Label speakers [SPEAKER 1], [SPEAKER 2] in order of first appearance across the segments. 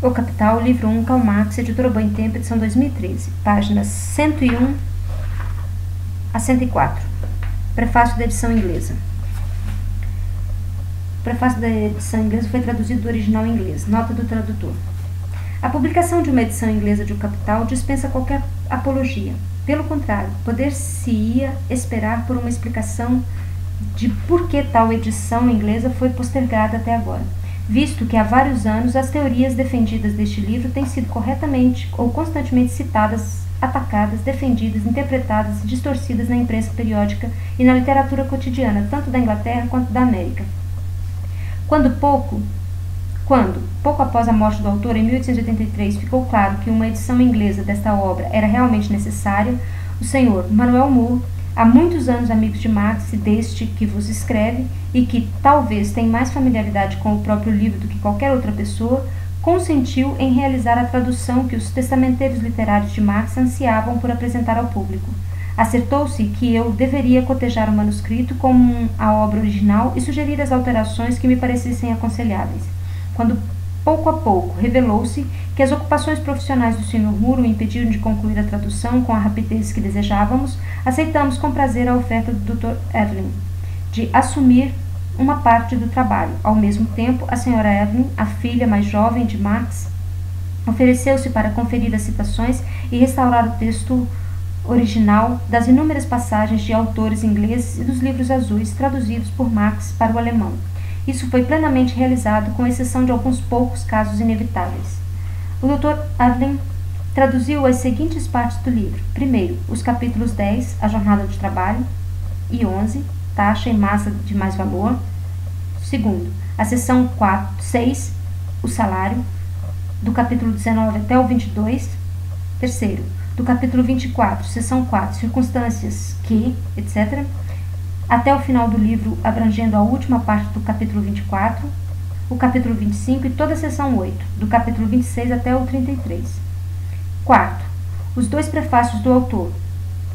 [SPEAKER 1] O Capital, livro 1, Karl Marx, editora Boitempo, edição 2013, páginas 101 a 104. Prefácio da edição inglesa. O prefácio da edição inglesa foi traduzido do original em inglês. Nota do tradutor. A publicação de uma edição inglesa de O Capital dispensa qualquer apologia. Pelo contrário, poder-se-ia esperar por uma explicação de por que tal edição inglesa foi postergada até agora, visto que há vários anos as teorias defendidas deste livro têm sido corretamente ou constantemente citadas, atacadas, defendidas, interpretadas e distorcidas na imprensa periódica e na literatura cotidiana, tanto da Inglaterra quanto da América. Quando, pouco após a morte do autor, em 1883, ficou claro que uma edição inglesa desta obra era realmente necessária, o senhor Manuel Moore, há muitos anos amigos de Marx e deste que vos escreve, e que talvez tem mais familiaridade com o próprio livro do que qualquer outra pessoa, consentiu em realizar a tradução que os testamenteiros literários de Marx ansiavam por apresentar ao público. Acertou-se que eu deveria cotejar o manuscrito como a obra original e sugerir as alterações que me parecessem aconselháveis. Quando, pouco a pouco, revelou-se que as ocupações profissionais do Sr. Moore o impediram de concluir a tradução com a rapidez que desejávamos, aceitamos com prazer a oferta do Dr. Evelyn de assumir uma parte do trabalho. Ao mesmo tempo, a Sra. Evelyn, a filha mais jovem de Marx, ofereceu-se para conferir as citações e restaurar o texto original das inúmeras passagens de autores ingleses e dos livros azuis traduzidos por Marx para o alemão. Isso foi plenamente realizado, com exceção de alguns poucos casos inevitáveis. O Dr. Evelyn traduziu as seguintes partes do livro. Primeiro, os capítulos 10, a jornada de trabalho, e 11, taxa e massa de mais valor. Segundo, a seção 6, o salário, do capítulo 19 até o 22. Terceiro, do capítulo 24, seção 4, circunstâncias que, etc., até o final do livro, abrangendo a última parte do capítulo 24, o capítulo 25 e toda a seção 8, do capítulo 26 até o 33. Quarto, os dois prefácios do autor.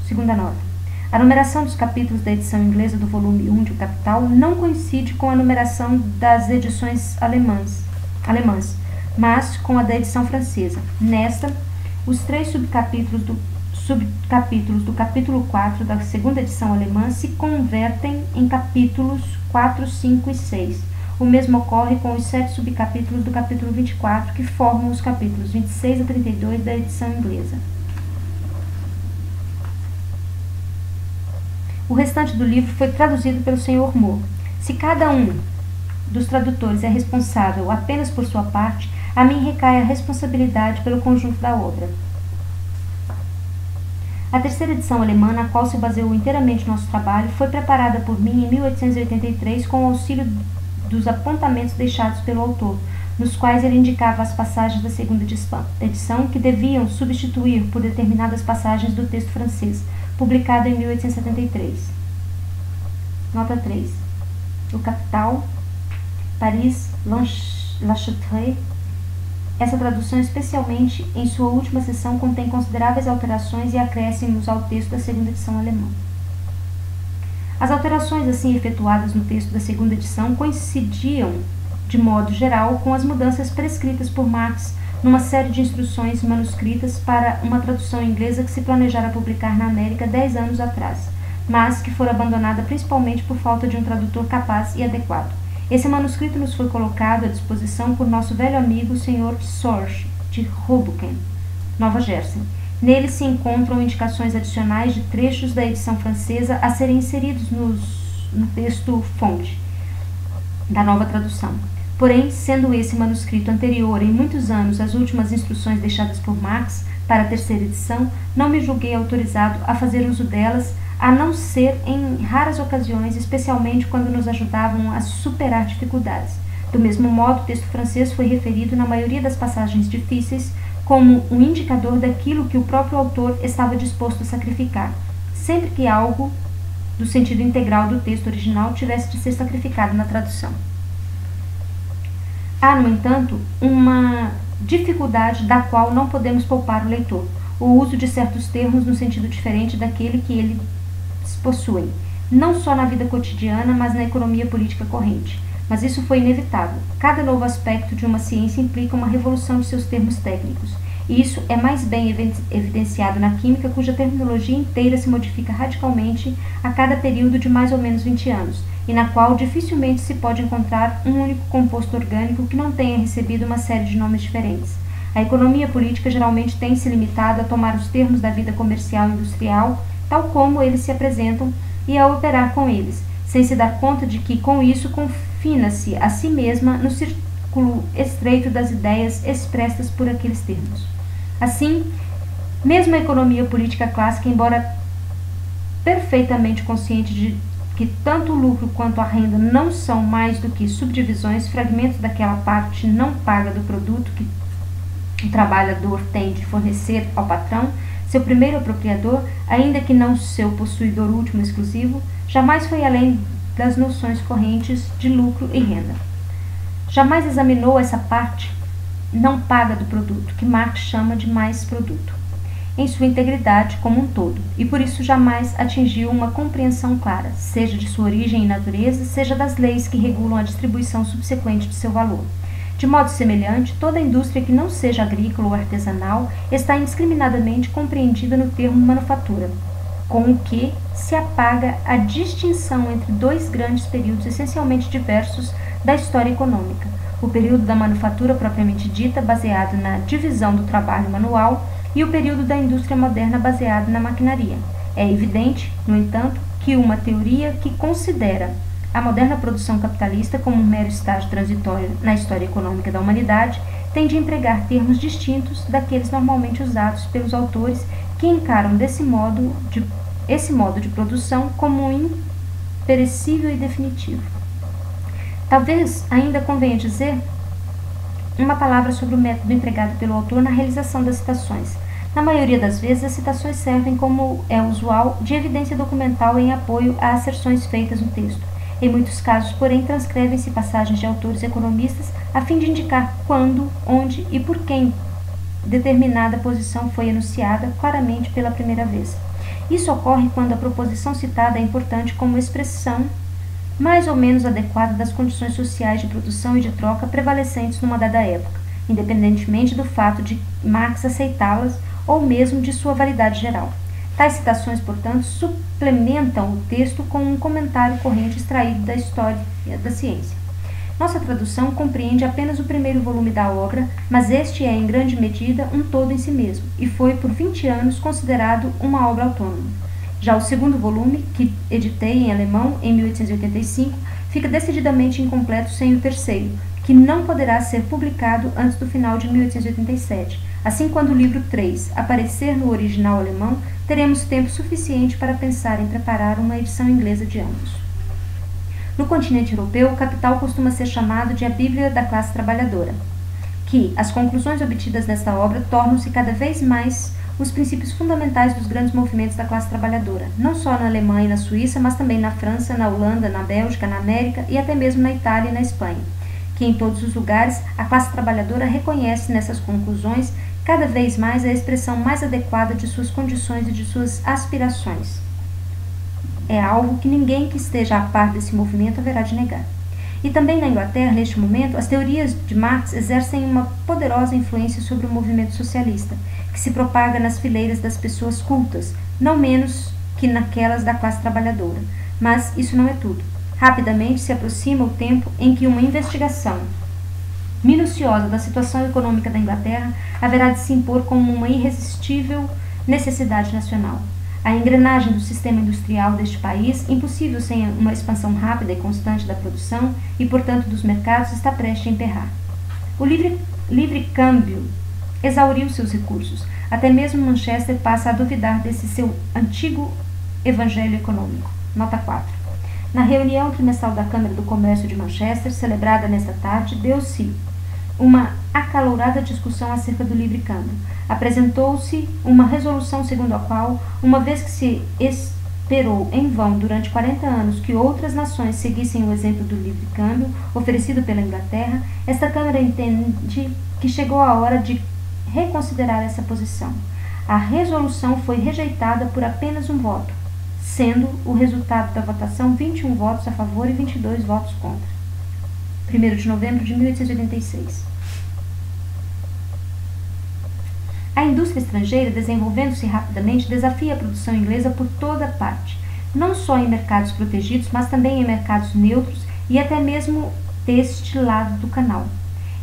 [SPEAKER 1] Segunda nota. A numeração dos capítulos da edição inglesa do volume 1 de O Capital não coincide com a numeração das edições alemãs, mas com a da edição francesa. Nesta, os três subcapítulos do capítulo 4 da segunda edição alemã se convertem em capítulos 4, 5 e 6. O mesmo ocorre com os 7 subcapítulos do capítulo 24, que formam os capítulos 26 a 32 da edição inglesa. O restante do livro foi traduzido pelo Sr. Moore. Se cada um dos tradutores é responsável apenas por sua parte, a mim recai a responsabilidade pelo conjunto da obra. A terceira edição alemã, na qual se baseou inteiramente nosso trabalho, foi preparada por mim em 1883 com o auxílio dos apontamentos deixados pelo autor, nos quais ele indicava as passagens da segunda edição que deviam substituir por determinadas passagens do texto francês, publicado em 1873. Nota 3. O Capital, Paris, La Châterie. Essa tradução, especialmente em sua última seção, contém consideráveis alterações e acréscimos ao texto da segunda edição alemã. As alterações assim efetuadas no texto da segunda edição coincidiam, de modo geral, com as mudanças prescritas por Marx numa série de instruções manuscritas para uma tradução inglesa que se planejara publicar na América 10 anos atrás, mas que fora abandonada principalmente por falta de um tradutor capaz e adequado. Esse manuscrito nos foi colocado à disposição por nosso velho amigo, o Sr. Sorge, de Hoboken, Nova Jersey. Nele se encontram indicações adicionais de trechos da edição francesa a serem inseridos no texto-fonte da nova tradução. Porém, sendo esse manuscrito anterior em muitos anos às últimas instruções deixadas por Marx para a terceira edição, não me julguei autorizado a fazer uso delas, a não ser em raras ocasiões, especialmente quando nos ajudavam a superar dificuldades. Do mesmo modo, o texto francês foi referido na maioria das passagens difíceis como um indicador daquilo que o próprio autor estava disposto a sacrificar, sempre que algo do sentido integral do texto original tivesse de ser sacrificado na tradução. Há, no entanto, uma dificuldade da qual não podemos poupar o leitor: o uso de certos termos no sentido diferente daquele que eles possuem, não só na vida cotidiana, mas na economia política corrente. mas isso foi inevitável. Cada novo aspecto de uma ciência implica uma revolução de seus termos técnicos, e isso é mais bem evidenciado na química, cuja terminologia inteira se modifica radicalmente a cada período de mais ou menos 20 anos, e na qual dificilmente se pode encontrar um único composto orgânico que não tenha recebido uma série de nomes diferentes. A economia política geralmente tem se limitado a tomar os termos da vida comercial e industrial, tal como eles se apresentam, e a operar com eles, sem se dar conta de que, com isso, confina-se a si mesma no círculo estreito das ideias expressas por aqueles termos. Assim, mesmo a economia política clássica, embora perfeitamente consciente de que tanto o lucro quanto a renda não são mais do que subdivisões, fragmentos daquela parte não paga do produto que o trabalhador tem de fornecer ao patrão, seu primeiro apropriador, ainda que não seu possuidor último exclusivo, jamais foi além das noções correntes de lucro e renda. Jamais examinou essa parte não paga do produto, que Marx chama de mais produto, em sua integridade como um todo, e por isso jamais atingiu uma compreensão clara, seja de sua origem e natureza, seja das leis que regulam a distribuição subsequente de seu valor. De modo semelhante, toda indústria que não seja agrícola ou artesanal está indiscriminadamente compreendida no termo manufatura, com o que se apaga a distinção entre dois grandes períodos essencialmente diversos da história econômica: o período da manufatura propriamente dita, baseado na divisão do trabalho manual, e o período da indústria moderna, baseado na maquinaria. É evidente, no entanto, que uma teoria que considera a moderna produção capitalista como um mero estágio transitório na história econômica da humanidade tem de empregar termos distintos daqueles normalmente usados pelos autores que encaram esse modo de produção como imperecível e definitivo. Talvez ainda convenha dizer uma palavra sobre o método empregado pelo autor na realização das citações. Na maioria das vezes, as citações servem, como é usual, de evidência documental em apoio a asserções feitas no texto. Em muitos casos, porém, transcrevem-se passagens de autores economistas a fim de indicar quando, onde e por quem determinada posição foi enunciada claramente pela primeira vez. Isso ocorre quando a proposição citada é importante como expressão mais ou menos adequada das condições sociais de produção e de troca prevalecentes numa dada época, independentemente do fato de Marx aceitá-las ou mesmo de sua validade geral. Tais citações, portanto, suplementam o texto com um comentário corrente extraído da história da ciência. Nossa tradução compreende apenas o primeiro volume da obra, mas este é, em grande medida, um todo em si mesmo, e foi por 20 anos considerado uma obra autônoma. Já o segundo volume, que editei em alemão em 1885, fica decididamente incompleto sem o terceiro, que não poderá ser publicado antes do final de 1887. Assim, quando o livro 3 aparecer no original alemão, teremos tempo suficiente para pensar em preparar uma edição inglesa de ambos. No continente europeu, o Capital costuma ser chamado de a Bíblia da classe trabalhadora, que as conclusões obtidas nesta obra tornam-se cada vez mais os princípios fundamentais dos grandes movimentos da classe trabalhadora, não só na Alemanha e na Suíça, mas também na França, na Holanda, na Bélgica, na América e até mesmo na Itália e na Espanha, que em todos os lugares a classe trabalhadora reconhece nessas conclusões cada vez mais a expressão mais adequada de suas condições e de suas aspirações. É algo que ninguém que esteja a par desse movimento haverá de negar. E também na Inglaterra, neste momento, as teorias de Marx exercem uma poderosa influência sobre o movimento socialista, que se propaga nas fileiras das pessoas cultas, não menos que naquelas da classe trabalhadora. Mas isso não é tudo. Rapidamente se aproxima o tempo em que uma investigação minuciosa da situação econômica da Inglaterra haverá de se impor como uma irresistível necessidade nacional. A engrenagem do sistema industrial deste país, impossível sem uma expansão rápida e constante da produção e, portanto, dos mercados, está prestes a emperrar. O livre câmbio exauriu seus recursos. Até mesmo Manchester passa a duvidar desse seu antigo evangelho econômico. Nota 4. Na reunião trimestral da Câmara do Comércio de Manchester, celebrada nesta tarde, deu-se uma acalorada discussão acerca do livre câmbio. Apresentou-se uma resolução segundo a qual, uma vez que se esperou em vão durante 40 anos que outras nações seguissem o exemplo do livre câmbio oferecido pela Inglaterra, esta Câmara entende que chegou a hora de reconsiderar essa posição. A resolução foi rejeitada por apenas um voto, sendo o resultado da votação 21 votos a favor e 22 votos contra. 1º de novembro de 1886. A indústria estrangeira, desenvolvendo-se rapidamente, desafia a produção inglesa por toda parte, não só em mercados protegidos, mas também em mercados neutros e até mesmo deste lado do canal.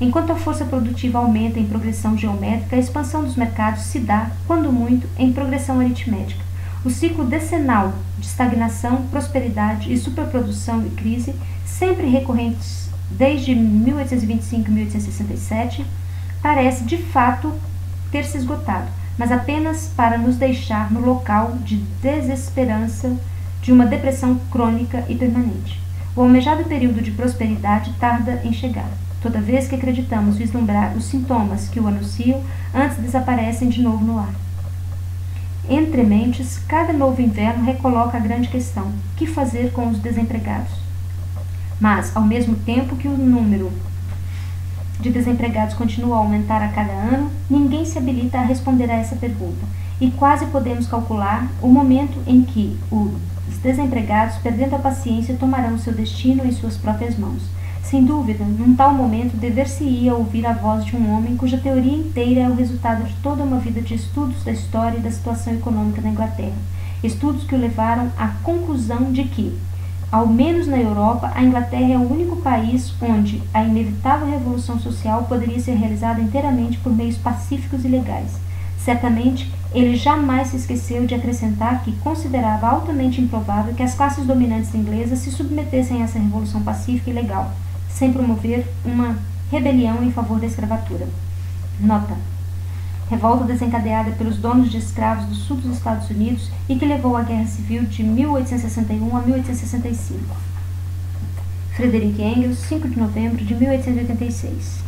[SPEAKER 1] Enquanto a força produtiva aumenta em progressão geométrica, a expansão dos mercados se dá, quando muito, em progressão aritmética. O ciclo decenal de estagnação, prosperidade e superprodução e crise, sempre recorrentes desde 1825 e 1867, parece de fato ter se esgotado, mas apenas para nos deixar no local de desesperança de uma depressão crônica e permanente. O almejado período de prosperidade tarda em chegar. Toda vez que acreditamos vislumbrar os sintomas que o anunciam, antes desaparecem de novo no ar. Entre mentes, cada novo inverno recoloca a grande questão: que fazer com os desempregados? Mas, ao mesmo tempo que o número de desempregados continua a aumentar a cada ano, ninguém se habilita a responder a essa pergunta, e quase podemos calcular o momento em que os desempregados, perdendo a paciência, tomarão seu destino em suas próprias mãos. Sem dúvida, num tal momento, dever-se-ia ouvir a voz de um homem cuja teoria inteira é o resultado de toda uma vida de estudos da história e da situação econômica da Inglaterra. Estudos que o levaram à conclusão de que, ao menos na Europa, a Inglaterra é o único país onde a inevitável revolução social poderia ser realizada inteiramente por meios pacíficos e legais. Certamente, ele jamais se esqueceu de acrescentar que considerava altamente improvável que as classes dominantes inglesas se submetessem a essa revolução pacífica e legal, sem promover uma rebelião em favor da escravatura. Nota: revolta desencadeada pelos donos de escravos do sul dos Estados Unidos e que levou à Guerra Civil de 1861 a 1865. Frederick Engels, 5 de novembro de 1886.